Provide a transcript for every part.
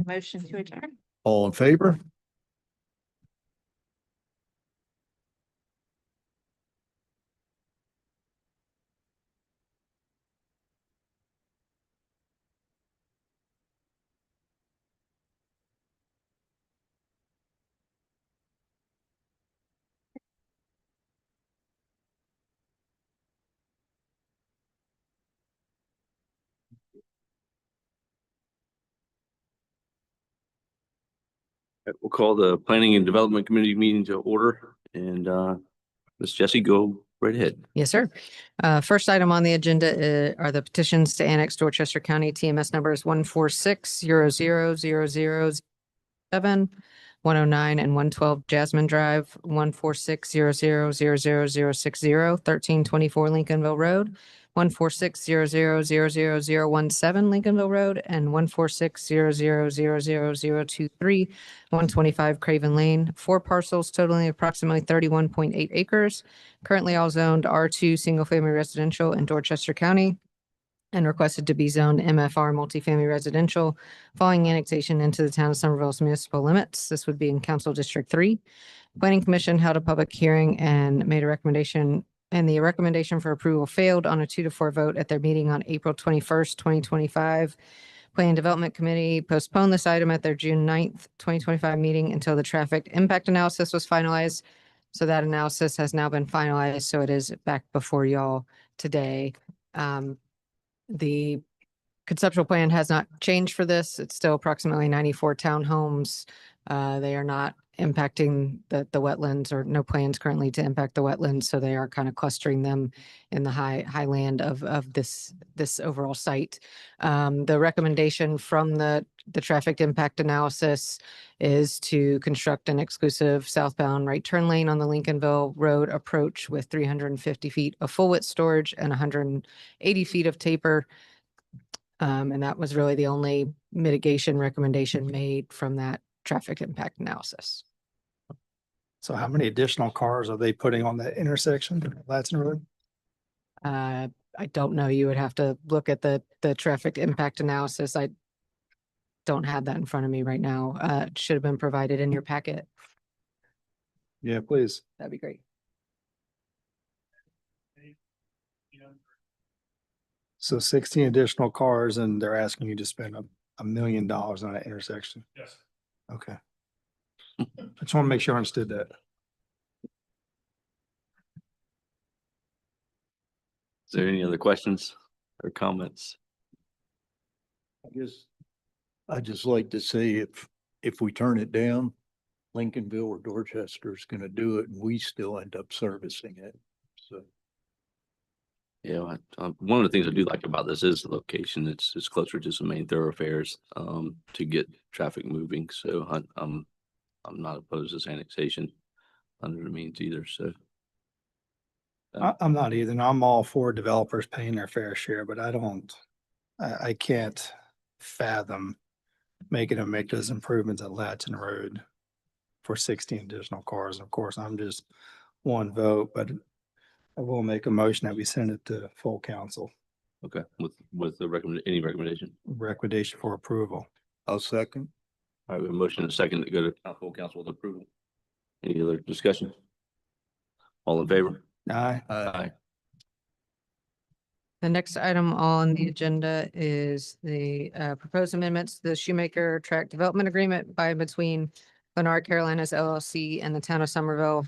Motion to adjourn. All in favor? We'll call the Planning and Development Committee meeting to order, and Ms. Jessie, go right ahead. Yes, sir. First item on the agenda are the petitions to annex Dorchester County. TMS numbers 146-000007, 109 and 112 Jasmine Drive, 146-000060, 1324 Lincolnville Road, 146-000017 Lincolnville Road, and 146-000023, 125 Craven Lane. 4 parcels totaling approximately 31.8 acres. Currently all zoned R2 Single Family Residential in Dorchester County and requested to be zoned MFR Multifamily Residential following annexation into the town of Somerville's municipal limits. This would be in Council District 3. Planning Commission held a public hearing and made a recommendation, and the recommendation for approval failed on a 2-4 vote at their meeting on April 21st, 2025. Planning Development Committee postponed this item at their June 9th, 2025 meeting until the traffic impact analysis was finalized. So that analysis has now been finalized, so it is back before y'all today. The conceptual plan has not changed for this. It's still approximately 94 townhomes. They are not impacting the wetlands, or no plans currently to impact the wetlands. So they are kind of clustering them in the highland of this overall site. The recommendation from the traffic impact analysis is to construct an exclusive southbound right turn lane on the Lincolnville Road approach with 350 feet of full width storage and 180 feet of taper. And that was really the only mitigation recommendation made from that traffic impact analysis. So how many additional cars are they putting on that intersection, Latson Road? I don't know. You would have to look at the traffic impact analysis. I don't have that in front of me right now. It should have been provided in your packet. Yeah, please. That'd be great. So 16 additional cars, and they're asking you to spend $1 million on that intersection. Yes. Okay. I just want to make sure I understood that. Is there any other questions or comments? I'd just like to say if we turn it down, Lincolnville or Dorchester is going to do it and we still end up servicing it. So. Yeah, one of the things I do like about this is the location. It's closer to some main thoroughfares to get traffic moving. So I'm not opposed to this annexation under the means either. So I'm not either. And I'm all for developers paying their fair share, but I can't fathom making them make those improvements at Latson Road for 16 additional cars. And of course, I'm just one vote, but I will make a motion that we send it to full council. okay, with the any recommendation. Recommendation for approval. I'll second. All right, we have a motion and a second to go to full council with approval. Any other discussion? All in favor? Aye. Aye. The next item on the agenda is the proposed amendments to the Shoemaker Tract Development Agreement by and between Lennar Carolinas LLC and the town of Somerville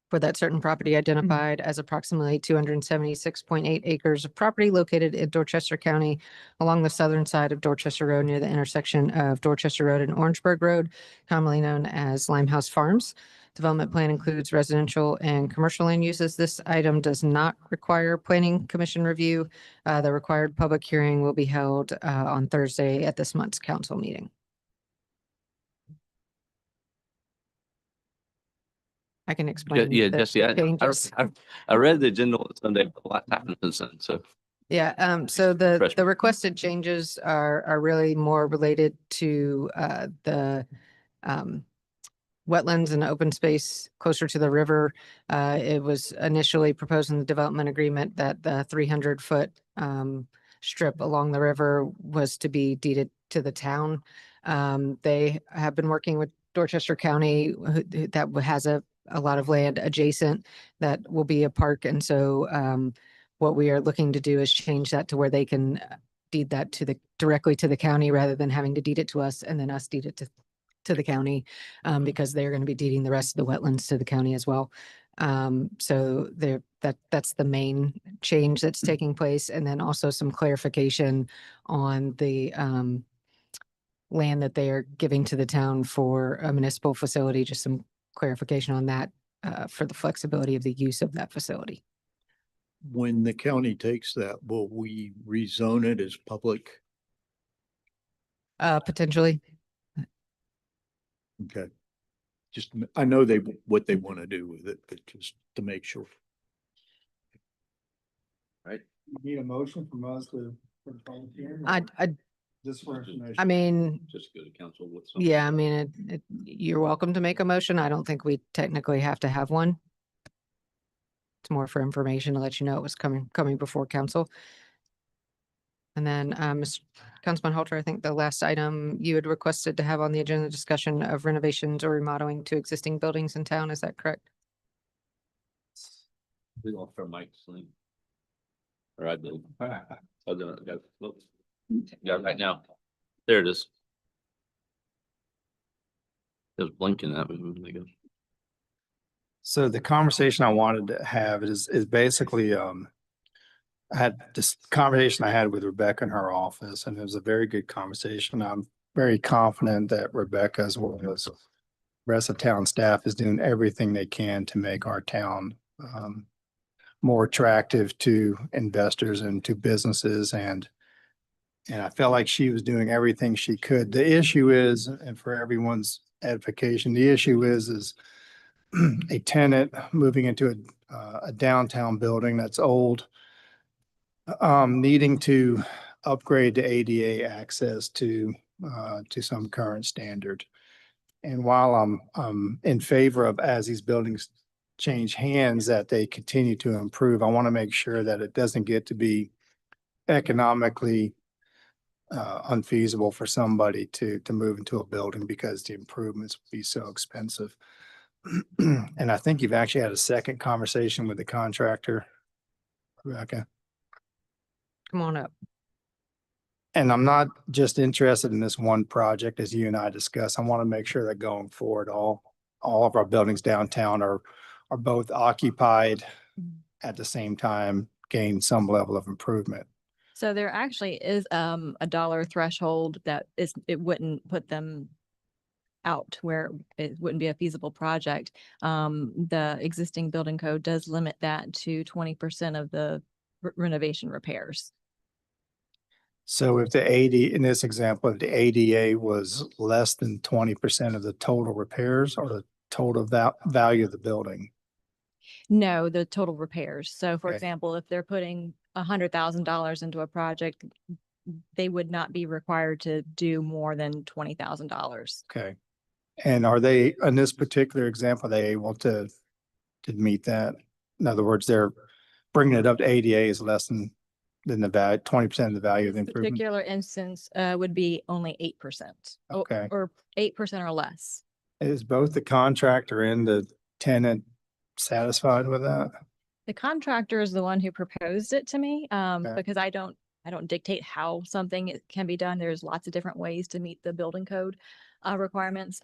for that certain property identified as approximately 276.8 acres of property located in Dorchester County along the southern side of Dorchester Road near the intersection of Dorchester Road and Orangeburg Road, commonly known as Limehouse Farms. Development plan includes residential and commercial land uses. This item does not require planning commission review. The required public hearing will be held on Thursday at this month's council meeting. I can explain. Yeah, the Jesse, changes. I read the agenda on Sunday, but a lot happened since then. So Yeah, so the requested changes are really more related to the wetlands and open space closer to the river. It was initially proposed in the development agreement that the 300-foot strip along the river was to be deeded to the town. They have been working with Dorchester County that has a lot of land adjacent that will be a park. And so what we are looking to do is change that to where they can deed that directly to the county rather than having to deed it to us and then us deed it to the county, because they're going to be deeding the rest of the wetlands to the county as well. So that's the main change that's taking place. And then also some clarification on the land that they are giving to the town for a municipal facility, just some clarification on that for the flexibility of the use of that facility. When the county takes that, will we rezone it as public? Potentially. Okay. Just, I know what they want to do with it, but just to make sure. Need a motion from us to. for the public hearing, or I Just for information. I mean, Just go to council with something. yeah, I mean, you're welcome to make a motion. I don't think we technically have to have one. It's more for information to let you know it was coming before council. And then, Councilman Halter, I think the last item you had requested to have on the agenda, discussion of renovations or remodeling to existing buildings in town. Is that correct? We want for Mike's link. Or I did. I'll do it. Got it right now. There it is. It was blinking at me a minute ago. So the conversation I wanted to have is basically, I had this conversation I had with Rebecca in her office, and it was a very good conversation. I'm very confident that Rebecca, as well as the rest of town staff, is doing everything they can to make our town more attractive to investors and to businesses, and I felt like she was doing everything she could. The issue is, and for everyone's edification, the issue is a tenant moving into a downtown building that's old, needing to upgrade to ADA access to some current standard. And while I'm in favor of, as these buildings change hands, that they continue to improve, I want to make sure that it doesn't get to be economically unfeasible for somebody to move into a building because the improvements would be so expensive. And I think you've actually had a second conversation with the contractor, Rebecca. Come on up. And I'm not just interested in this one project, as you and I discussed. I want to make sure that going forward, all of our buildings downtown are both occupied at the same time, gain some level of improvement. So there actually is a dollar threshold that it wouldn't put them out where it wouldn't be a feasible project. The existing building code does limit that to 20% of the renovation repairs. So if the in this example, if the ADA was less than 20% of the total repairs or the total value of the building? No, the total repairs. So for Okay. example, if they're putting $100,000 into a project, they would not be required to do more than $20,000. Okay. And are they, in this particular example, are they able to meet that? In other words, they're bringing it up to ADA is less than the value, 20% of the value of the improvement? Particular instance would be only 8%. Okay. Or 8% or less. Is both the contractor and the tenant satisfied with that? The contractor is the one who proposed it to me, Okay. because I don't dictate how something can be done. There's lots of different ways to meet the building code requirements.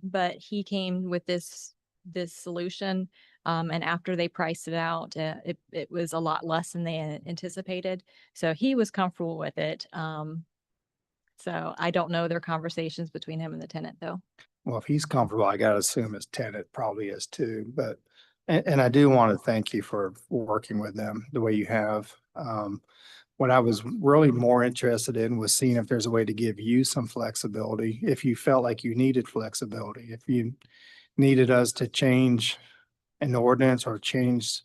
But he came with this solution. And after they priced it out, it was a lot less than they anticipated. So he was comfortable with it. So I don't know their conversations between him and the tenant, though. Well, if he's comfortable, I gotta assume his tenant probably is too, but, and I do want to thank you for working with them the way you have. What I was really more interested in was seeing if there's a way to give you some flexibility, if you felt like you needed flexibility, if you needed us to change an ordinance or change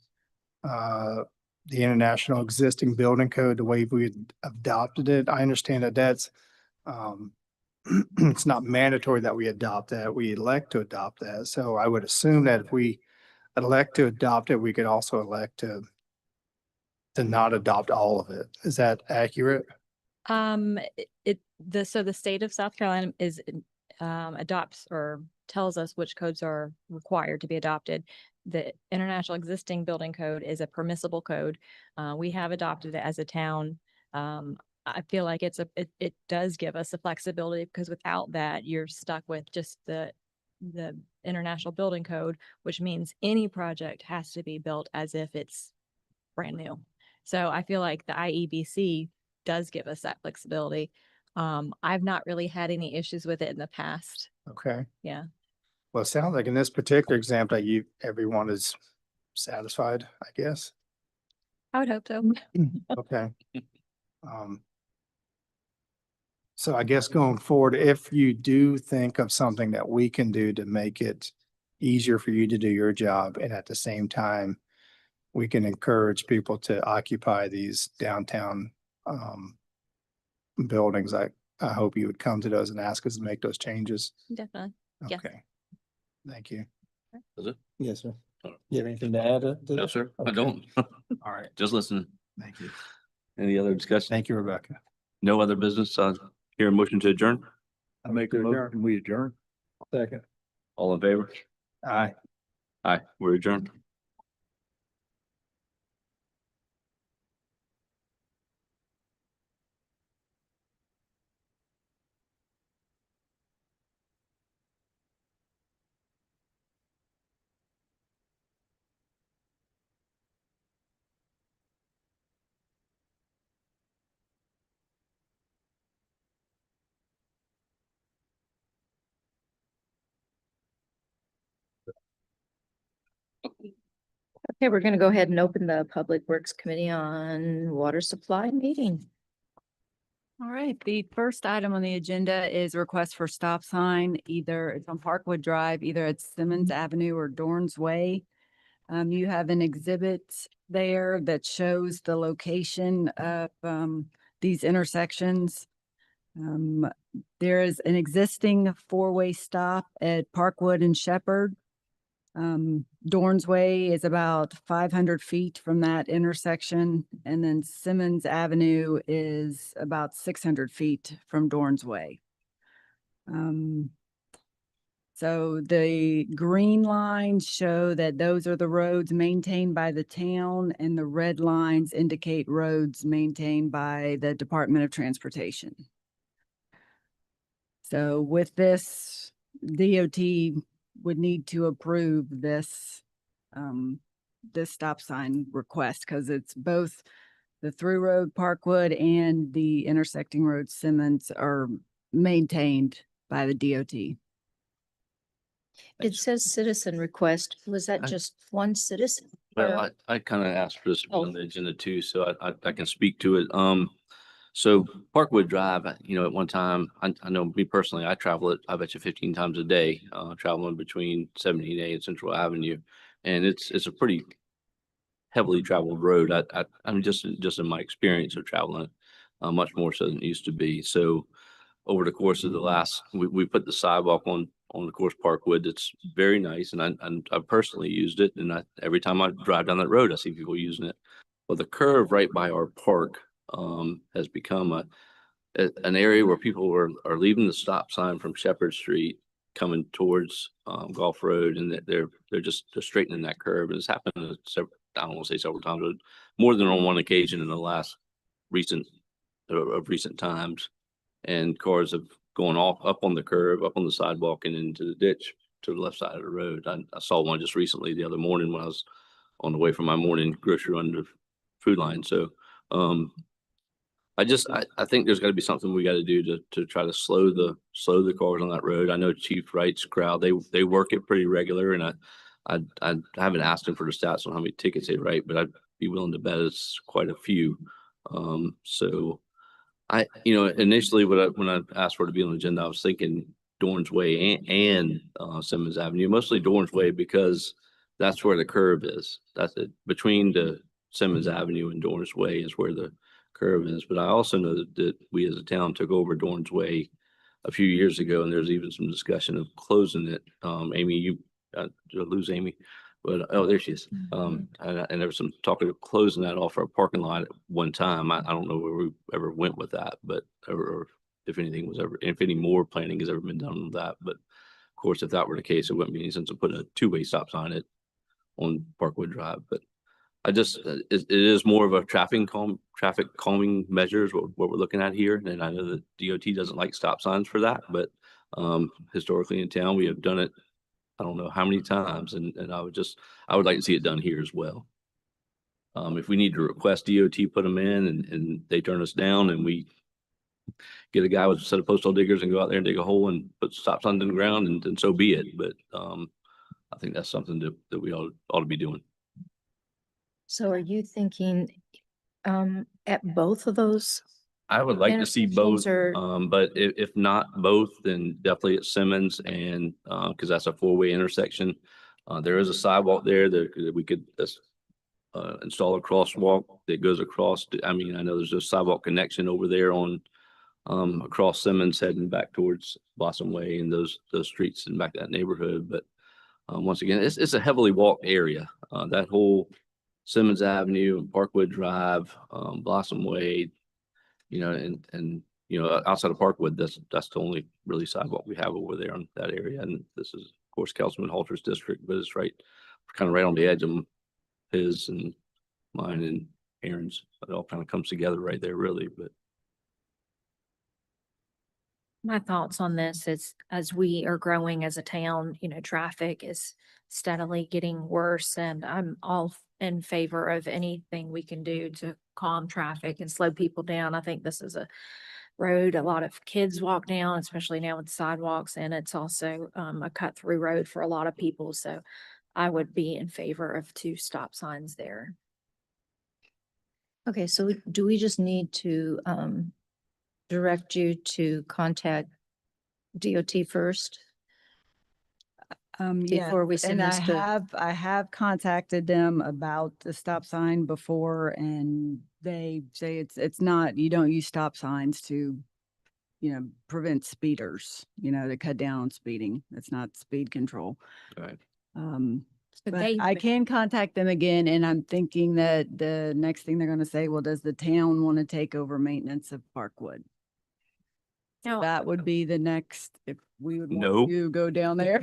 the international existing building code, the way we had adopted it. I understand that that's it's not mandatory that we adopt that. We elect to adopt that. So I would assume that if we elect to adopt it, we could also elect to not adopt all of it. Is that accurate? So the state of South Carolina adopts or tells us which codes are required to be adopted. The International Existing Building Code is a permissible code. We have adopted it as a town. I feel like it does give us the flexibility, because without that, you're stuck with just the International Building Code, which means any project has to be built as if it's brand new. So I feel like the IEBC does give us that flexibility. I've not really had any issues with it in the past. Okay. Yeah. Well, it sounds like in this particular example, everyone is satisfied, I guess. I would hope so. Okay. Um, So I guess going forward, if you do think of something that we can do to make it easier for you to do your job, and at the same time, we can encourage people to occupy these downtown buildings, I hope you would come to those and ask us to make those changes. Definitely. Yes. Okay. Thank you. Is it? Yes, sir. All right. You have anything to add to No, that? sir, I Okay. don't. All right. Just listening. Thank you. Any other discussion? Thank you, Rebecca. No other business? Hear a motion to adjourn? I make a motion, we adjourn. Second. All in favor? Aye. Aye, we're adjourned. Okay, we're gonna go ahead and open the Public Works Committee on Water Supply meeting. All right, the first item on the agenda is request for stop sign, either it's on Parkwood Drive, either it's Simmons Avenue or Dorns Way. You have an exhibit there that shows the location of, these intersections. There is an existing four-way stop at Parkwood and Shepherd. Dorns Way is about 500 feet from that intersection, and then Simmons Avenue is about 600 feet from Dorns Way. So the green lines show that those are the roads maintained by the town, and the red lines indicate roads maintained by the Department of Transportation. So with this, DOT would need to approve this, this stop sign request, because it's both the through road Parkwood and the intersecting road Simmons are maintained by the DOT. It says citizen request. Was that I- just one citizen? Well, Or- I kind of asked for this Oh. on the agenda too, so I can speak to it. So Parkwood Drive, at one time, I know me personally, I travel it, I bet you 15 times a day, traveling between 17A and Central Avenue. And it's a pretty heavily traveled road. I'm just in my experience of traveling, much more so than it used to be. So over the course of the last, we put the sidewalk on the course Parkwood. It's very nice. And I've personally used it. And every time I drive down that road, I see people using it. Well, the curve right by our park, has become an area where people are leaving the stop sign from Shepherd Street coming towards, Gulf Road, and that they're straightening that curve. And it's happened several, I don't want to say several times, but more than on one occasion in the last recent times. And cars have gone up on the curb, up on the sidewalk, and into the ditch to the left side of the road. I saw one just recently the other morning when I was on the way from my morning grocery run to Food Line. So, I think there's got to be something we got to do to try to slow the cars on that road. I know Chief Wright's crowd, they work it pretty regular, and I haven't asked him for the stats on how many tickets they write, but I'd be willing to bet it's quite a few. So initially when I asked for it to be on the agenda, I was thinking Dorns Way and Simmons Avenue, mostly Dorns Way, because that's where the curve is. That's it. Between the Simmons Avenue and Dorns Way is where the curve is. But I also know that we as a town took over Dorns Way a few years ago, and there's even some discussion of closing it. Amy, you lose Amy. But, oh, there she is. And there was some talk of closing that off our parking lot at one time. I don't know where we ever went with that, but, or if anything was ever, if any more planning has ever been done on that. But of course, if that were the case, it wouldn't be any sense of putting a two-way stop sign on Parkwood Drive. But I just, it is more of a traffic calming measures, what we're looking at here. And I know that DOT doesn't like stop signs for that, but historically in town, we have done it, I don't know how many times, and I would like to see it done here as well. If we need to request DOT put them in and they turn us down and we get a guy with a set of postal diggers and go out there and dig a hole and put stop signs in the ground, and so be it. But I think that's something that we ought to be doing. So are you thinking at both of those? I would like to see both, Intersections but if not both, then definitely at Simmons and, cause that's a four-way intersection. There is a sidewalk there that we could, install a crosswalk that goes across. I mean, I know there's a sidewalk connection over there on, across Simmons heading back towards Blossom Way and those streets and back to that neighborhood. But, once again, it's a heavily walked area. That whole Simmons Avenue, Parkwood Drive, Blossom Way, and outside of Parkwood, that's the only really sidewalk we have over there in that area. And this is, of course, Councilman Halter's district, but it's kind of right on the edge of his and mine and Aaron's. It all kind of comes together right there, really. But My thoughts on this is, as we are growing as a town, traffic is steadily getting worse, and I'm all in favor of anything we can do to calm traffic and slow people down. I think this is a road a lot of kids walk down, especially now with sidewalks, and it's also a cut through road for a lot of people. So I would be in favor of 2 stop signs there. Okay, so do we just need to direct you to contact DOT first? Yeah, Before we send and this to- I have contacted them about the stop sign before, and they say it's not, you don't use stop signs to, prevent speeders, to cut down on speeding. It's not speed control. right. But But I can contact them again, and I'm thinking that the next thing they're gonna say, well, does the town want to take over maintenance of Parkwood? No, That would be the next, if we would No. want to go down there.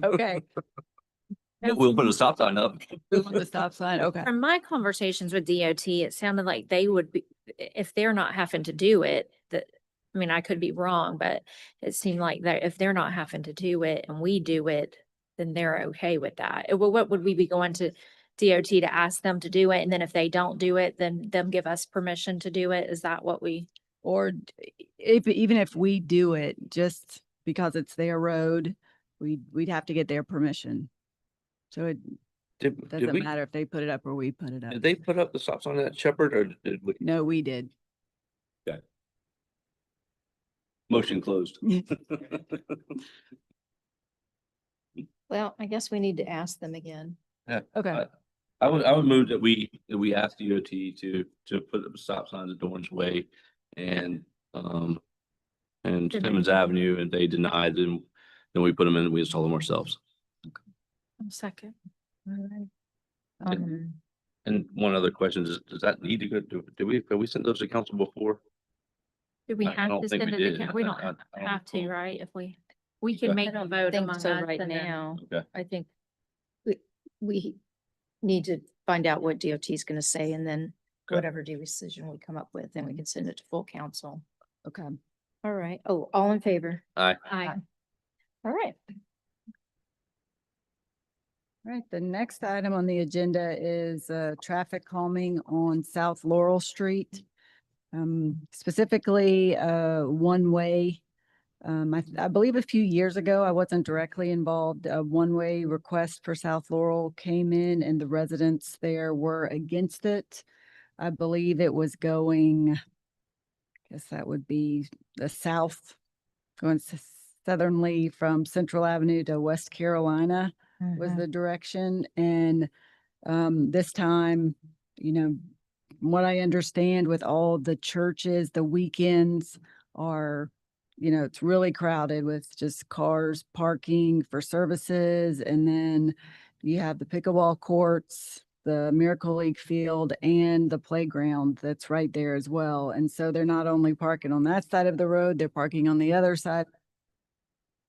Okay. We'll put a stop sign up. We want the stop sign, okay. From my conversations with DOT, it sounded like they would be, if they're not having to do it, I could be wrong, but it seemed like that if they're not having to do it and we do it, then they're okay with that. Well, what would we be going to DOT to ask them to do it? And then if they don't do it, then them give us permission to do it? Is that what we? Or even if we do it, just because it's their road, we'd have to get their permission. So it doesn't matter if they put it up or we put it up. Did they put up the stop sign at Shepherd, or did we? No, we did. Motion closed. Well, I guess we need to ask them again. Okay. I would move that we ask DOT to put up a stop sign at Dorn's Way and Simmons Avenue, and they deny them, then we put them in and we install them ourselves. Second. And one other question is, does that need to go, have we sent those to council before? Do we I have don't to think send we it? did. We don't I don't have to, recall. right? If we can Okay. make I a don't vote think among so us right and then- now. Okay. I think we need to find out what DOT is gonna say, and then Okay. whatever decision we come up with, then we can send it to full council. Okay. All right. Oh, all in favor? Aye. Aye. All right. All right, the next item on the agenda is traffic calming on South Laurel Street. Specifically, one-way. I believe a few years ago, I wasn't directly involved. A one-way request for South Laurel came in and the residents there were against it. I believe it was going, I guess that would be the south, going southerly from Central Avenue to West Carolina was the direction. And this time, from what I understand, with all the churches, the weekends are, it's really crowded with just cars parking for services. And then you have the pickleball courts, the Miracle League field, and the playground that's right there as well. And so they're not only parking on that side of the road, they're parking on the other side.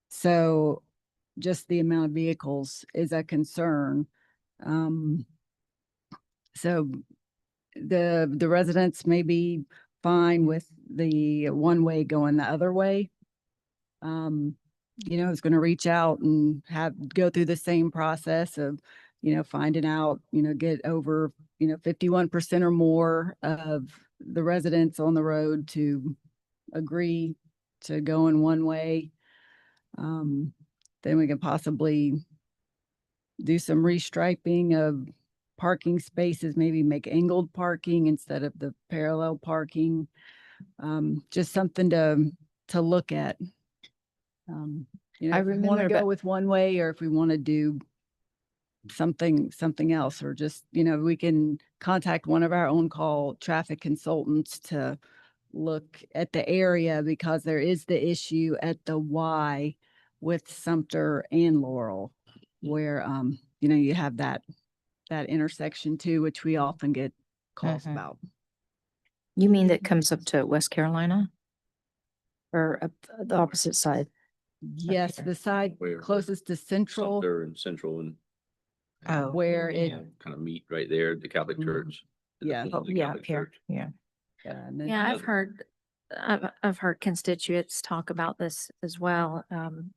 So just the amount of vehicles is a concern. So the residents may be fine with the one-way going the other way. It's going to reach out and go through the same process of, finding out, get over, 51% or more of the residents on the road to agree to go in one way. Then we can possibly do some restriping of parking spaces, maybe make angled parking instead of the parallel parking. Just something to look at. I If we want remember to ba- go with one way, or if we want to do something else, or just, we can contact one of our own call traffic consultants to look at the area, because there is the issue at the Y with Sumter and Laurel, where, you have that intersection too, which we often get calls Mhm. about. You mean that comes up to West Carolina? Or up the opposite side? Yes, Okay. the side Where- closest to Central, Sumter and Central and Oh. where it, kind of meet right there, the Catholic Mhm. Church. the Yeah. definition of the Yeah, Catholic up here, Church. yeah. and then Yeah, I've another- heard, I've heard constituents talk about this as well.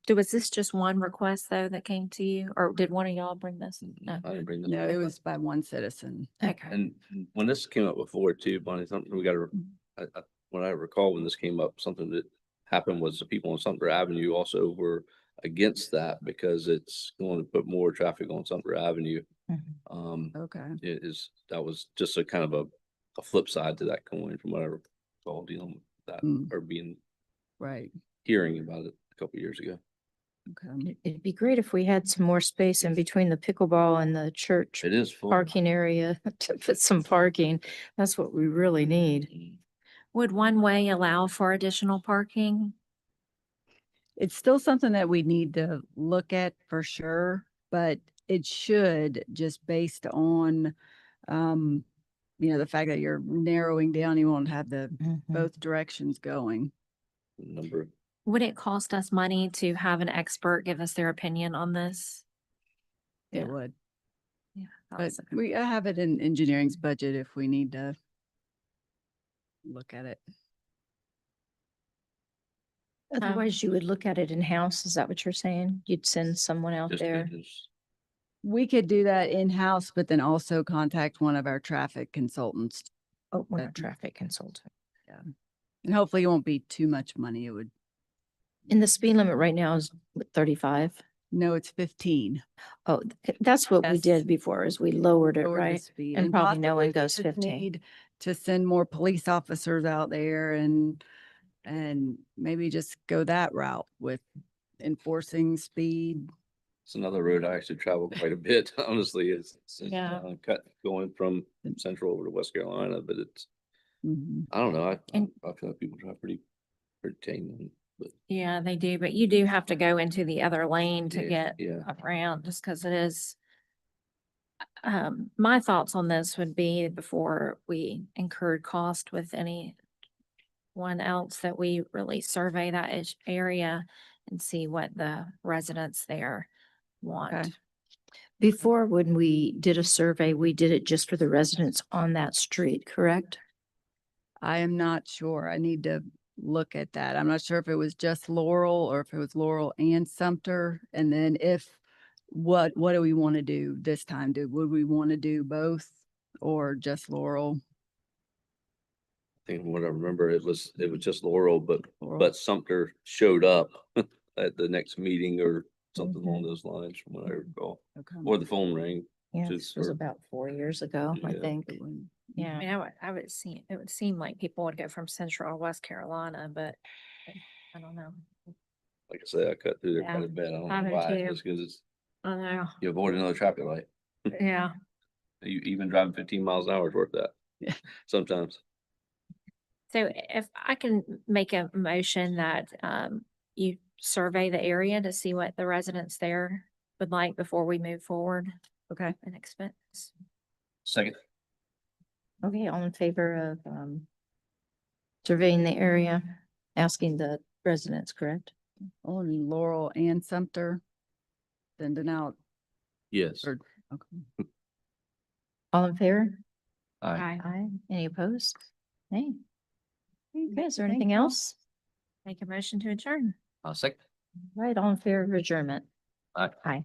Was this just one request though that came to you, or did one of y'all bring this? No. I didn't bring this. no, up. it was by one citizen. Okay. And when this came up before too, Bonnie, something we gotta, when I recall when this came up, something that happened was the people on Sumter Avenue also were against that because it's going to put more traffic on Sumter Avenue. Mhm. Okay. That was just a kind of a flip side to that coin from what I recall dealing with that Mm. or Right. hearing about it a couple years ago. Okay. It'd be great if we had some more space in between the pickleball and the church It is full. parking area to put some parking. That's what we really need. Mm. Would one way allow for additional parking? It's still something that we need to look at for sure, but it should, just based on, the fact that you're narrowing down, you won't have the both directions going. Number, Would it cost us money to have an expert give us their opinion on this? It Yeah. would, Yeah. but I have it in engineering's budget if we need to look at it. Otherwise, you would look at it in-house. Is that what you're saying? You'd send someone out just, there? just We could do that in-house, but then also contact one of our traffic consultants. Oh, we're that- not traffic consultant. And hopefully it won't be too much money. It would, And the speed limit right now is what, 35? no, it's 15. Oh, that's what we Yes. did before, is we lowered it, Lower the right? speed, And probably no possibly one goes we just 15. need to send more police officers out there and maybe just go that route with enforcing speed. it's another road I actually travel quite a bit, honestly. It's Yeah. cut going from Central over to West Carolina, but it's, Mhm. I don't know. And- I feel like people drive pretty tame, but Yeah, they do, but you do have to go into the other lane to yeah, get yeah. around just because it is. My thoughts on this would be before we incurred cost with anyone else that we really survey that area and see what the residents there want. Before, when we did a survey, we did it just for the residents on that street, correct? I am not sure. I need to look at that. I'm not sure if it was just Laurel or if it was Laurel and Sumter. And then what do we want to do this time? Would we want to do both or just Laurel? I think from what I remember, it was just Laurel, Laurel. but Sumter showed up at the next meeting or something Mm-hmm. along those lines from what I recall, Okay. or the phone rang. Yeah, Just this was for- about 4 years ago, I Yeah. think. It wouldn't- Yeah, I mean, it would seem like people would go from Central or West Carolina, but I don't know. Like I said, I cut through there Yeah, quite a bit. I don't I know do why, too. just because I know, you avoid another traffic light. yeah. You even driving 15 miles an hour is worth that. Yeah. Sometimes. So if I can make a motion that you survey the area to see what the residents there would like before we move forward Okay. and expense. Second. Okay, all in favor of, surveying the area, asking the residents, correct? Oh, and Laurel and Sumter sending out, Yes. or, okay. All in favor? Aye. Aye. Any opposed? Nay. Okay, is there Thank anything you. else? Make a motion to adjourn. Second. Right, all in favor of adjournment? Aye. Aye.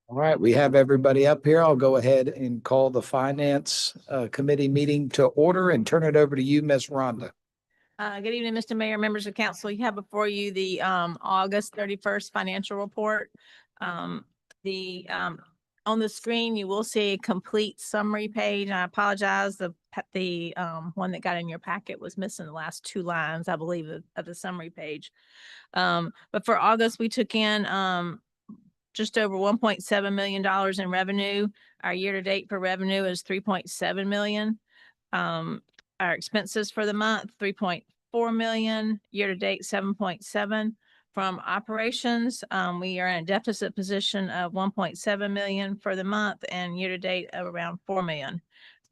All right, we have everybody up here. I'll go ahead and call the Finance Committee meeting to order and turn it over to you, Ms. Rhonda. Good evening, Mr. Mayor, members of council. You have before you the August 31st financial report. On the screen, you will see a complete summary page. I apologize. The one that got in your packet was missing the last 2 lines, I believe, of the summary page. But for August, we took in just over $1.7 million in revenue. Our year-to-date for revenue is 3.7 million. Our expenses for the month, 3.4 million, year-to-date 7.7. From operations, we are in a deficit position of 1.7 million for the month and year-to-date of around 4 million.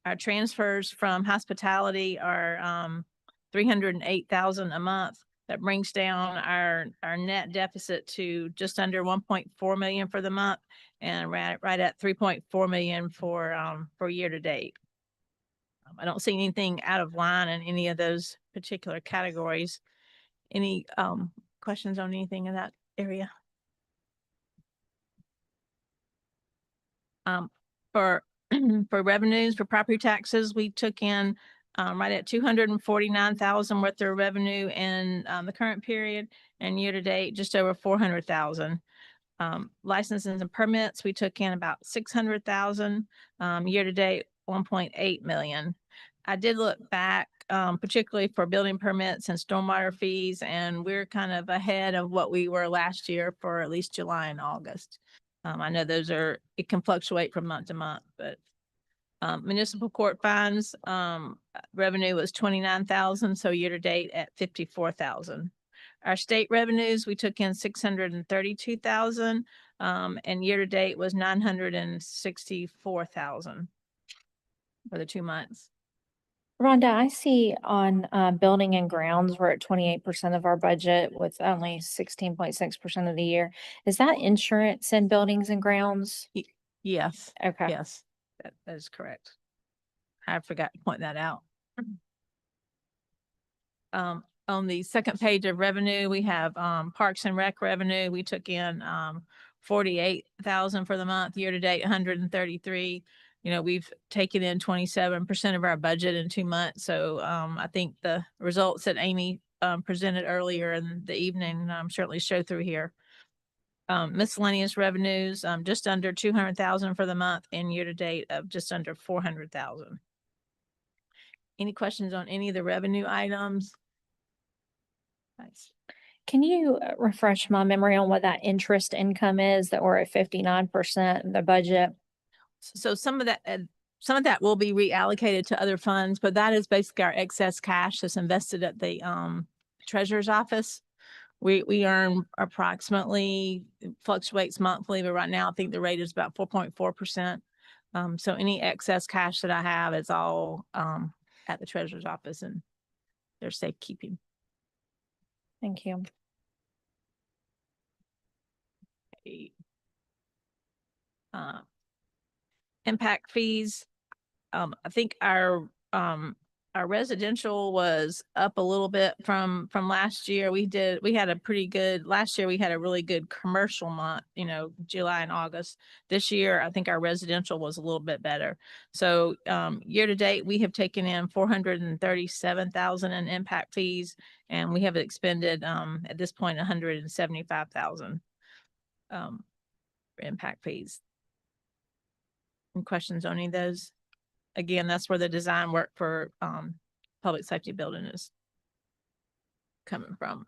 Our transfers from hospitality are 308,000 a month. That brings down our net deficit to just under 1.4 million for the month and right at 3.4 million for year-to-date. I don't see anything out of line in any of those particular categories. Any questions on anything in that area? For for revenues, for property taxes, we took in right at 249,000 worth of revenue in the current period, and year to date just over 400,000. Licenses and permits, we took in about 600,000. Year to date 1.8 million. I did look back, particularly for building permits and stormwater fees, and we're kind of ahead of what we were last year for at least July and August. I know it can fluctuate from month to month, but municipal court fines, revenue was 29,000, so year to date at 54,000. Our state revenues, we took in 632,000, and year to date was 964,000 for the 2 months. Rhonda, I see on building and grounds, we're at 28% of our budget with only 16.6% of the year. Is that insurance in buildings and grounds? Yes, Okay. yes, that is correct. I forgot to point that out. On the second page of revenue, we have Parks and Rec revenue. We took in 48,000 for the month, year to date 133. You know, we've taken in 27% of our budget in 2 months. So I think the results that Amy presented earlier in the evening certainly show through here. Miscellaneous revenues, just under 200,000 for the month and year to date of just under 400,000. Any questions on any of the revenue items? Nice. Can you refresh my memory on what that interest income is that we're at 59% of the budget? So some of that will be reallocated to other funds, but that is basically our excess cash that's invested at the treasurer's office. We earn approximately, it fluctuates monthly, but right now I think the rate is about 4.4%. So any excess cash that I have is all at the treasurer's office and they're safekeeping. Thank you. Uh, Impact fees. I think our residential was up a little bit from last year. We had a pretty good, last year we had a really good commercial month, July and August. This year, I think our residential was a little bit better. So, year to date, we have taken in 437,000 in impact fees, and we have expended, at this point, 175,000, for impact fees. Any questions on any of those? Again, that's where the design work for public safety building is coming from.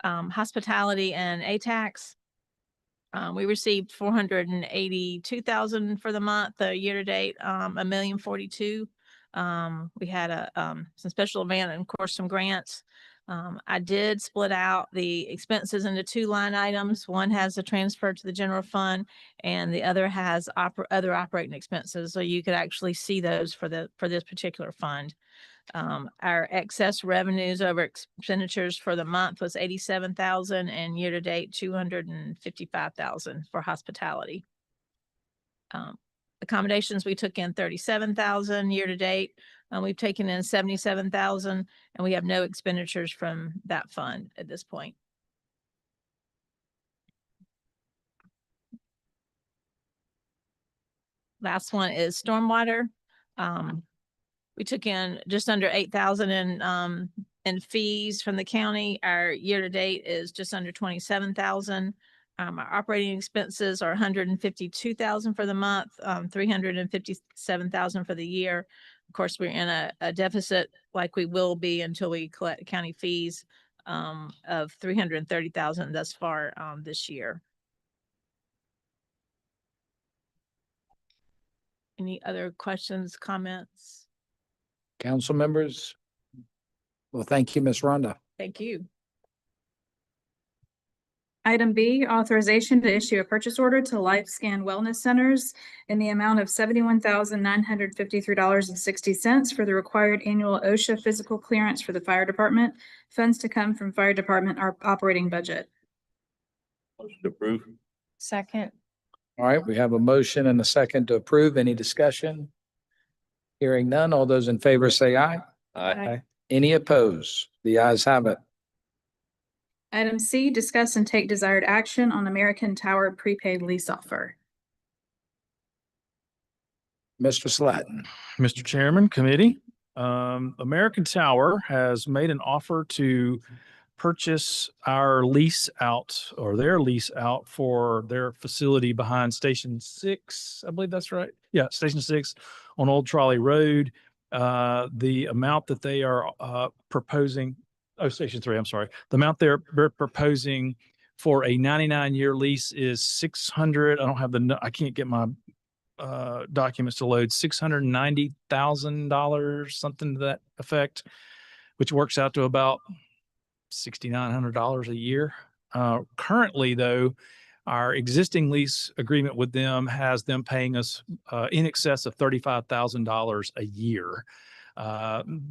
Hospitality and ATAX. We received 482,000 for the month, year to date, 1,042,000. We had some special event and of course some grants. I did split out the expenses into two line items. One has a transfer to the general fund and the other has other operating expenses. So you could actually see those for this particular fund. Our excess revenues over expenditures for the month was 87,000 and year to date 255,000 for hospitality. Accommodations, we took in 37,000 year to date. We've taken in 77,000 and we have no expenditures from that fund at this point. Last one is stormwater. We took in just under 8,000 in fees from the county. Our year to date is just under 27,000. Our operating expenses are 152,000 for the month, 357,000 for the year. Of course, we're in a deficit like we will be until we collect county fees of 330,000 thus far this year. Any other questions, comments? Council members? Well, thank you, Ms. Rhonda. Thank you. Item B, authorization to issue a purchase order to LifeScan Wellness Centers in the amount of $71,953.60 for the required annual OSHA physical clearance for the fire department. Funds to come from fire department operating budget. Motion to approve. Second. All right, we have a motion and a second to approve. Any discussion? Hearing none. All those in favor say aye. Aye. Any opposed? The ayes have it. Item C, discuss and take desired action on American Tower prepaid lease offer. Mr. Slatton. Mr. Chairman, committee, American Tower has made an offer to purchase our lease out or their lease out for their facility behind Station 6. I believe that's right. Yeah, Station 6 on Old Trolley Road. The amount that they are proposing, Station 3, I'm sorry. The amount they're proposing for a 99-year lease is 600. I don't have I can't get my documents to load. $690,000, something to that effect, which works out to about $6,900 a year. Currently, though, our existing lease agreement with them has them paying us in excess of $35,000 a year.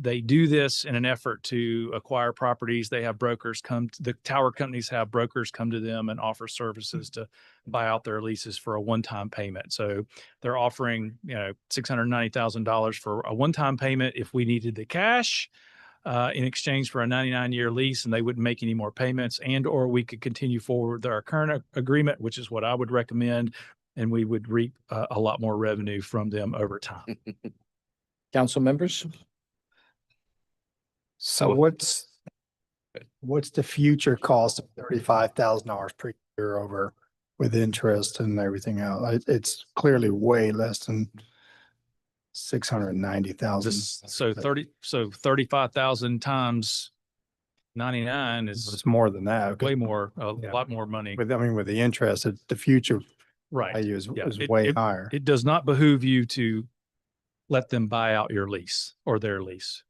They do this in an effort to acquire properties. They have brokers the tower companies have brokers come to them and offer services to buy out their leases for a one-time payment. So they're offering, $690,000 for a one-time payment if we needed the cash in exchange for a 99-year lease, and they wouldn't make any more payments, and or we could continue forward with our current agreement, which is what I would recommend, and we would reap a lot more revenue from them over time. Council members? So what's the future cost of $35,000 per year over with interest and everything else? It's clearly way less than 690,000. So 35,000 times 99 is It's more than that. way more, a Yeah. lot more money. With the interest, the future Right. value is Yeah. way higher. It does not behoove you to let them buy out your lease or their lease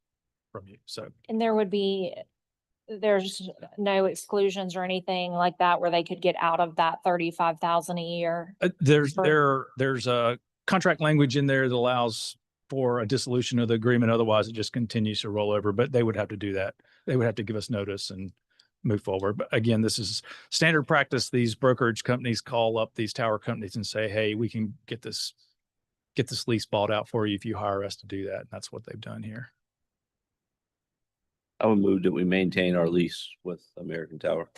from you. So And there's no exclusions or anything like that where they could get out of that 35,000 a year. there's For- there's a contract language in there that allows for a dissolution of the agreement. Otherwise, it just continues to roll over, but they would have to do that. They would have to give us notice and move forward. But again, this is standard practice. These brokerage companies call up these tower companies and say, hey, we can get this lease bought out for you if you hire us to do that. And that's what they've done here. I would move that we maintain our lease with American Tower.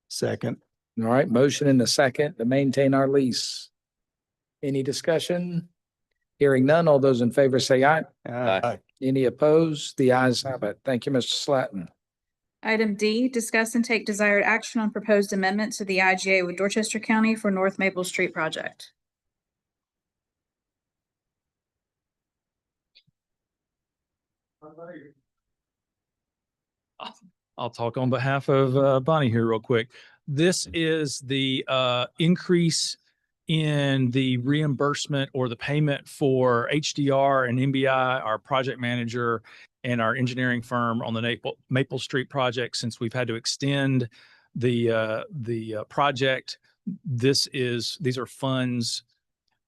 Second. All right, motion and a second to maintain our lease. Any discussion? Hearing none, all those in favor say aye. Aye. Any opposed? The ayes have it. Thank you, Mr. Slatton. Item D, discuss and take desired action on proposed amendment to the IGA with Dorchester County for North Maple Street project. I'll talk on behalf of Bonnie here real quick. This is the increase in the reimbursement or the payment for HDR and MBI, our project manager and our engineering firm on the Maple Street project. Since we've had to extend the project, these are funds.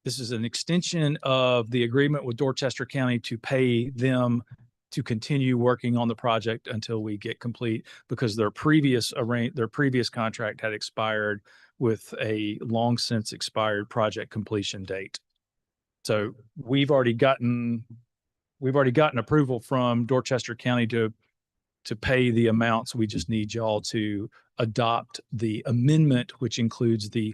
This is an extension of the agreement with Dorchester County to pay them to continue working on the project until we get complete, because their previous contract had expired with a long since expired project completion date. So we've already gotten approval from Dorchester County to pay the amounts. We just need y'all to adopt the amendment, which includes the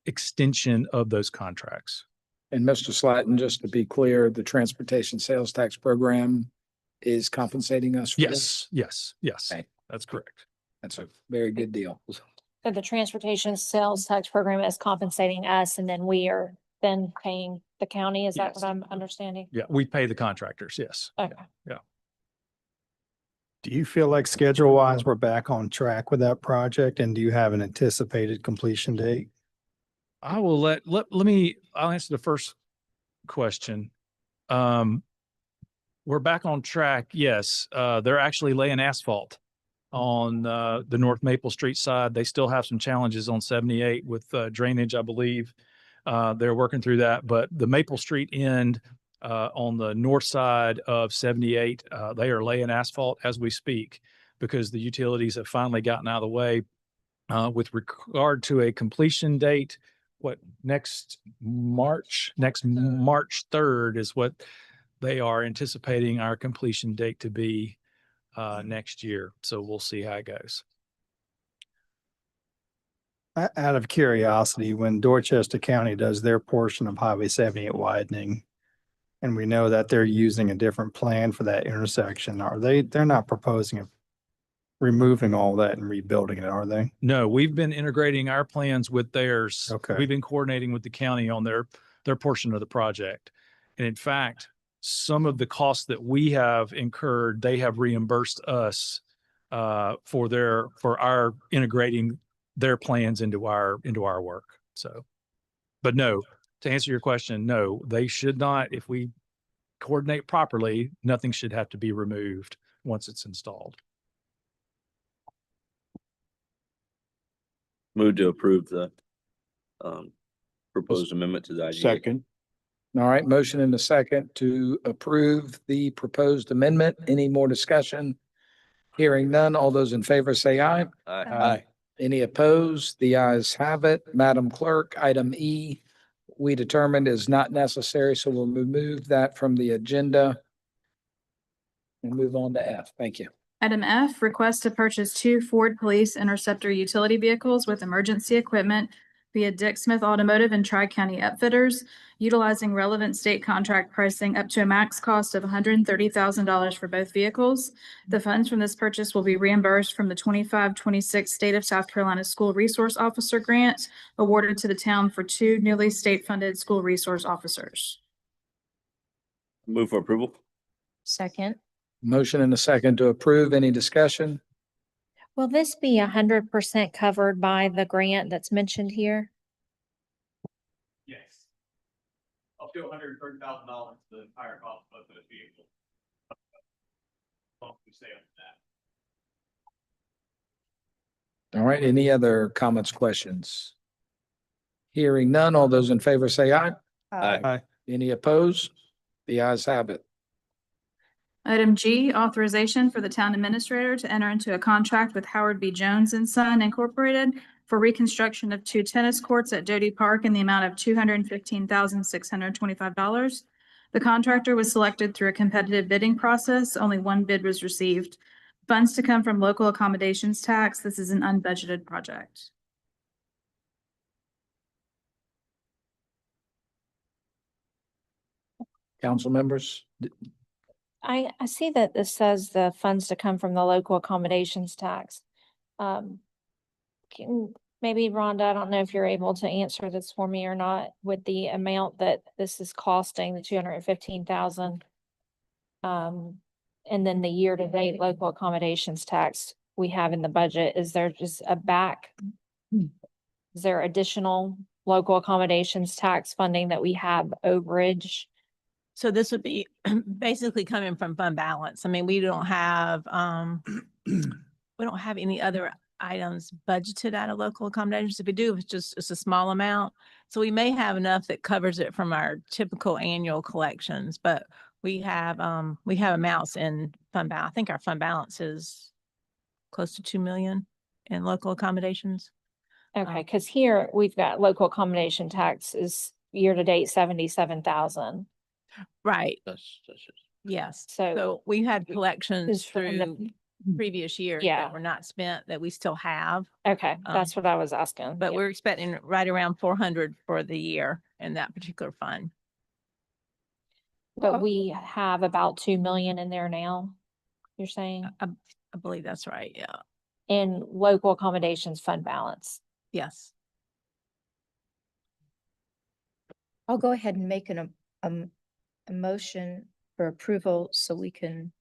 extension of those contracts. And Mr. Slatton, just to be clear, the transportation sales tax program is compensating us for this? Yes. Okay. That's correct. That's a very good deal. So the transportation sales tax program is compensating us and then we are then paying the county. Is that Yes. what I'm understanding? Yeah, we pay the contractors. Yes. Okay. Do you feel like schedule wise, we're back on track with that project? And do you have an anticipated completion date? I will I'll answer the first question. We're back on track. Yes. They're actually laying asphalt on the North Maple Street side. They still have some challenges on 78 with drainage, I believe. They're working through that, but the Maple Street end on the north side of 78, they are laying asphalt as we speak, because the utilities have finally gotten out of the way. With regard to a completion date, next March 3rd is what they are anticipating our completion date to be next year. So we'll see how it goes. Out of curiosity, when Dorchester County does their portion of Highway 78 widening, and we know that they're using a different plan for that intersection, they're not proposing removing all that and rebuilding it, are they? No, we've been integrating our plans with theirs. Okay. We've been coordinating with the county on their portion of the project. And in fact, some of the costs that we have incurred, they have reimbursed us for our integrating their plans into our work. So, but no, to answer your question, no, they should not. If we coordinate properly, nothing should have to be removed once it's installed. Move to approve the proposed amendment to the IGA. Second. All right, motion and a second to approve the proposed amendment. Any more discussion? Hearing none, all those in favor say aye. Aye. Any opposed? The ayes have it. Madam Clerk, item E, we determined is not necessary, so we'll remove that from the agenda and move on to F. Thank you. Item F, request to purchase 2 Ford Police Interceptor utility vehicles with emergency equipment via Dick Smith Automotive and Tri-County Upfitters, utilizing relevant state contract pricing up to a max cost of $130,000 for both vehicles. The funds from this purchase will be reimbursed from the 25-26 State of South Carolina School Resource Officer Grant awarded to the town for 2 newly state-funded school resource officers. Move for approval. Second. Motion and a second to approve. Any discussion? Will this be 100% covered by the grant that's mentioned here? Yes. Up to $130,000, the entire cost of the vehicle. We stay up to that. All right, any other comments, questions? Hearing none, all those in favor say aye. Aye. Any opposed? The ayes have it. Item G, authorization for the town administrator to enter into a contract with Howard B. Jones and Son Incorporated for reconstruction of 2 tennis courts at Doty Park in the amount of $215,625. The contractor was selected through a competitive bidding process. Only one bid was received. Funds to come from local accommodations tax. This is an unbudgeted project. Council members? I see that this says the funds to come from the local accommodations tax. Can, maybe Rhonda, I don't know if you're able to answer this for me or not, with the amount that this is costing, the 215,000. And then the year-to-date local accommodations tax we have in the budget, is there just is there additional local accommodations tax funding that we have overage? So this would be basically coming from fund balance. I mean, we don't have any other items budgeted out of local accommodations. If we do, it's a small amount. So we may have enough that covers it from our typical annual collections, but we have amounts in fund balance. I think our fund balance is close to 2 million in local accommodations. Okay, because here we've got local accommodation tax is year-to-date 77,000. Right. That's just. Yes. So So we had collections is from the- through previous years Yeah. that were not spent that we still have. Okay, that's what I was asking. But Yeah. we're expecting right around 400 for the year in that particular fund. But we have about 2 million in there now, you're saying, I believe that's right. Yeah. in local accommodations fund balance. Yes. I'll go ahead and make a motion for approval so we can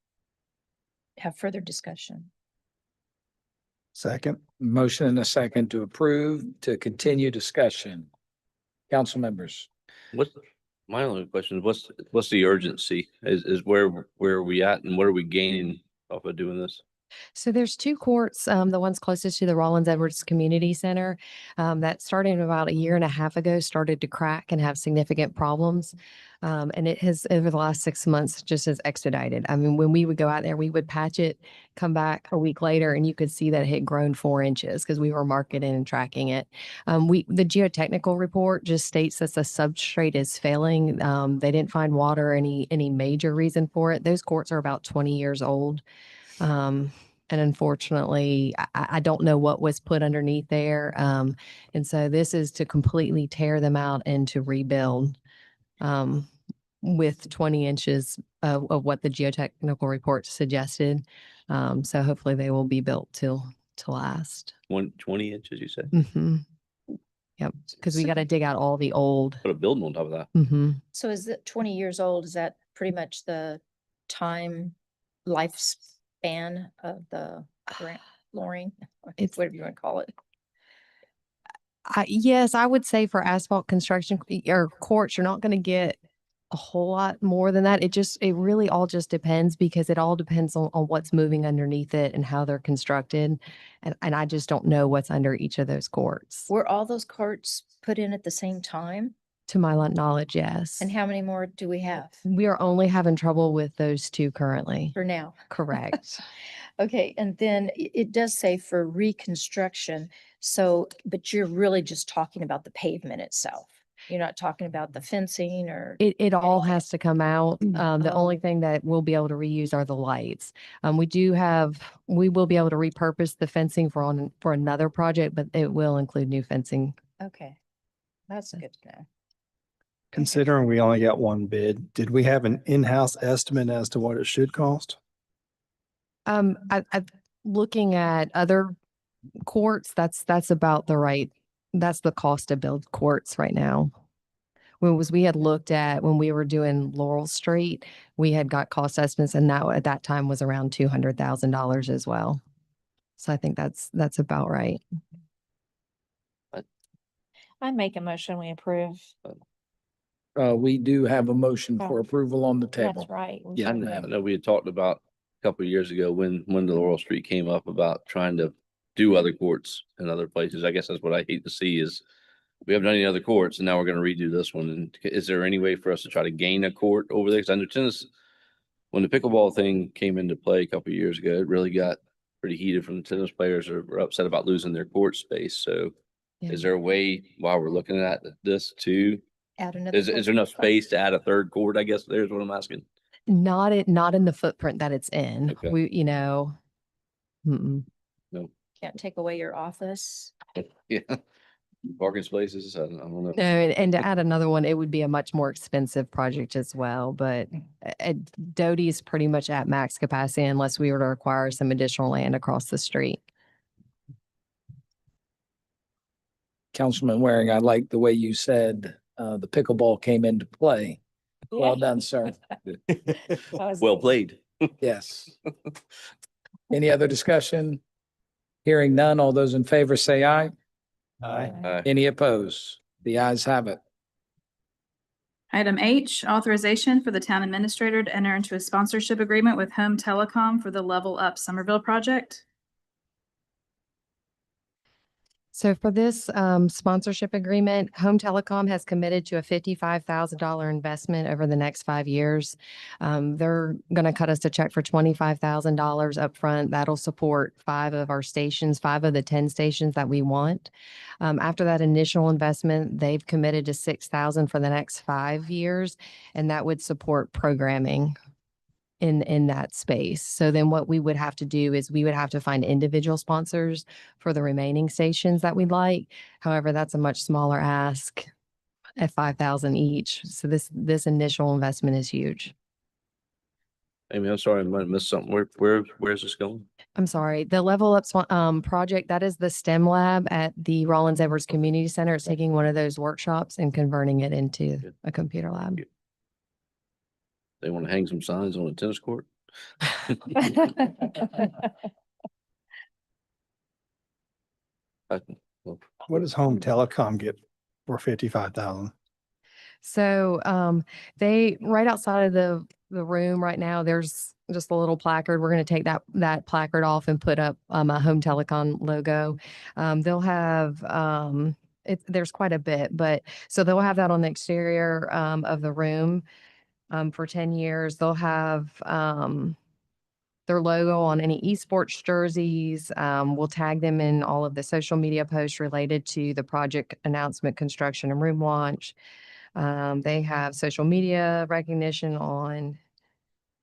have further discussion. Second. Motion and a second to approve, to continue discussion. Council members? My only question is what's the urgency? Is where are we at and what are we gaining off of doing this? So there's 2 courts, the ones closest to the Rollins Edwards Community Center, that starting about a year and a half ago started to crack and have significant problems. And it has over the last 6 months just as expedited. I mean, when we would go out there, we would patch it, come back a week later, and you could see that it had grown 4 inches because we were marketing and tracking it. The geotechnical report just states that the substrate is failing. They didn't find water or any major reason for it. Those courts are about 20 years old. And unfortunately, I don't know what was put underneath there. And so this is to completely tear them out and to rebuild with 20 inches of what the geotechnical report suggested. So hopefully they will be built to last. 20 inches, you said? Mm-hmm. Yep. Because we got to dig out all the old. Put a building on top of that. Mm-hmm. So is it 20 years old? Is that pretty much the lifespan of the flooring? It's- Whatever you want to call it. Yes, I would say for asphalt construction or courts, you're not going to get a whole lot more than that. It really all just depends because it all depends on what's moving underneath it and how they're constructed. And I just don't know what's under each of those courts. Were all those courts put in at the same time? To my knowledge, yes. And how many more do we have We are only having trouble with those 2 currently. for now? Correct. Okay, and then it does say for reconstruction. So, but you're really just talking about the pavement itself. You're not talking about the fencing or. It all has to come out. The Oh. only thing that we'll be able to reuse are the lights. We will be able to repurpose the fencing for another project, but it will include new fencing. Okay, that's good to know. Considering we only got one bid, did we have an in-house estimate as to what it should cost? I looking at other courts, that's about that's the cost to build courts right now. We had looked at when we were doing Laurel Street, we had got cost estimates and that at that time was around $200,000 as well. So I think that's about right. I make a motion, we approve. We do have a motion for approval on the table. That's right. we Yeah, I should. know we had talked about a couple of years ago when the Laurel Street came up about trying to do other courts in other places. I guess that's what I hate to see is we haven't done any other courts and now we're gonna redo this one. And is there any way for us to try to gain a court over there? Cause I know tennis, when the pickleball thing came into play a couple of years ago, it really got pretty heated from the tennis players were upset about losing their court space. So Yeah. is there a way while we're looking at this too? Add another. Is there enough space to add a third court? I guess there's what I'm asking. Not in the footprint that it's in. Okay. We, you know. Mm-mm. No. Can't take away your office. Yeah. Parking spaces. I don't know. No, and to add another one, it would be a much more expensive project as well. But Doty is pretty much at max capacity unless we were to acquire some additional land across the street. Councilman Waring, I like the way you said, the pickleball came into play. Well done, sir. Well played. Yes. Any other discussion? Hearing none, all those in favor say aye. Aye. Any opposed? The ayes have it. Item H, authorization for the town administrator to enter into a sponsorship agreement with Home Telecom for the Level Up Somerville project. So for this sponsorship agreement, Home Telecom has committed to a $55,000 investment over the next 5 years. They're going to cut us a check for $25,000 upfront. That'll support 5 of our stations, 5 of the 10 stations that we want. After that initial investment, they've committed to $6,000 for the next 5 years, and that would support programming in that space. So then what we would have to do is we would have to find individual sponsors for the remaining stations that we'd like. However, that's a much smaller ask at 5,000 each. So this initial investment is huge. Amy, I'm sorry, I might have missed something. Where's this going? I'm sorry. The Level Up project, that is the STEM lab at the Rollins Edwards Community Center. It's taking one of those workshops and converting it into a computer lab. They want to hang some signs on a tennis court? What does Home Telecom get for 55,000? So they right outside of the room right now, there's just a little placard. We're going to take that placard off and put up a Home Telecom logo. They'll have there's quite a bit, but so they'll have that on the exterior of the room for 10 years. They'll have their logo on any esports jerseys. We'll tag them in all of the social media posts related to the project announcement, construction, and room launch. They have social media recognition on,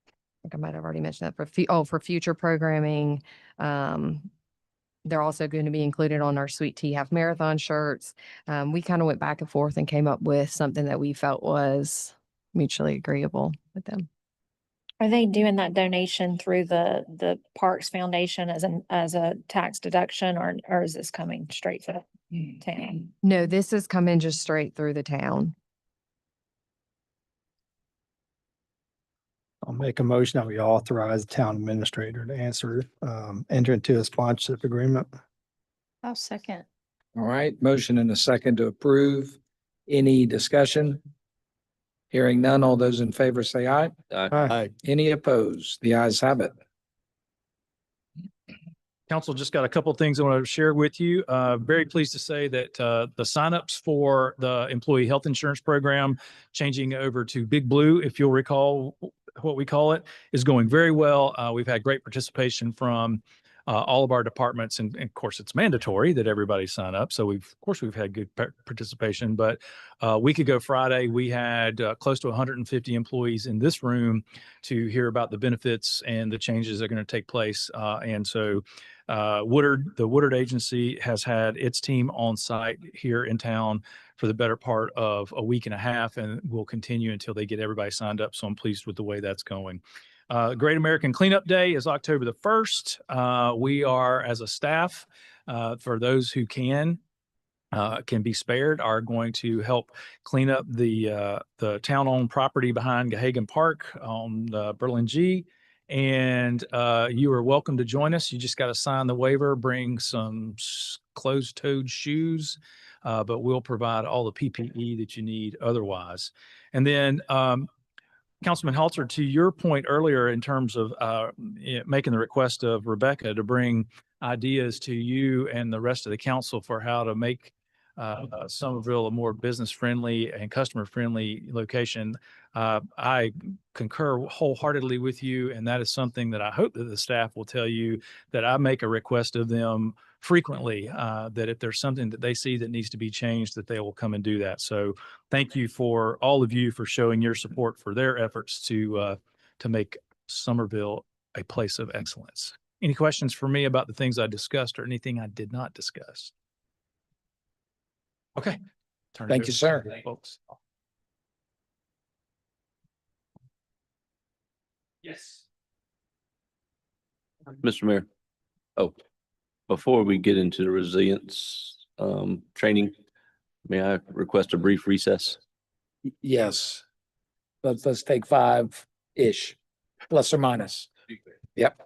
I think I might have already mentioned that for future programming. They're also going to be included on our Sweet Tea Half Marathon shirts. We kind of went back and forth and came up with something that we felt was mutually agreeable with them. Are they doing that donation through the Parks Foundation as a tax deduction, or is this coming straight to the town? No, this is coming just straight through the town. I'll make a motion that we authorize the town administrator to enter into a sponsorship agreement. I'll second. All right, motion and a second to approve. Any discussion? Hearing none, all those in favor say aye. Aye. Any opposed? The ayes have it. Council, just got a couple of things I want to share with you. Very pleased to say that the signups for the employee health insurance program, changing over to Big Blue, if you'll recall what we call it, is going very well. We've had great participation from all of our departments, and of course, it's mandatory that everybody sign up. So we've had good participation. But a week ago Friday, we had close to 150 employees in this room to hear about the benefits and the changes that are going to take place. And so the Woodard Agency has had its team on site here in town for the better part of a week and a half, and will continue until they get everybody signed up. So I'm pleased with the way that's going. Great American Cleanup Day is October the 1st. We are, as a staff, for those who can be spared, are going to help clean up the town-owned property behind Gahagan Park on Berlin G. And you are welcome to join us. You just got to sign the waiver, bring some closed-toed shoes, but we'll provide all the PPE that you need otherwise. And then Councilman Halter, to your point earlier in terms of making the request of Rebecca to bring ideas to you and the rest of the council for how to make Somerville a more business friendly and customer friendly location. I concur wholeheartedly with you, and that is something that I hope that the staff will tell you, that I make a request of them frequently, that if there's something that they see that needs to be changed, that they will come and do that. So thank you for all of you for showing your support for their efforts to make Somerville a place of excellence. Any questions for me about the things I discussed or anything I did not discuss? Okay. Turn it Thank you, over to sir. you folks. Yes. Mr. Mayor. Oh, before we get into the resilience training, may I request a brief recess? Yes. Let's take 5-ish, plus or minus. Yep.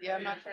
Yeah, I'm not sure.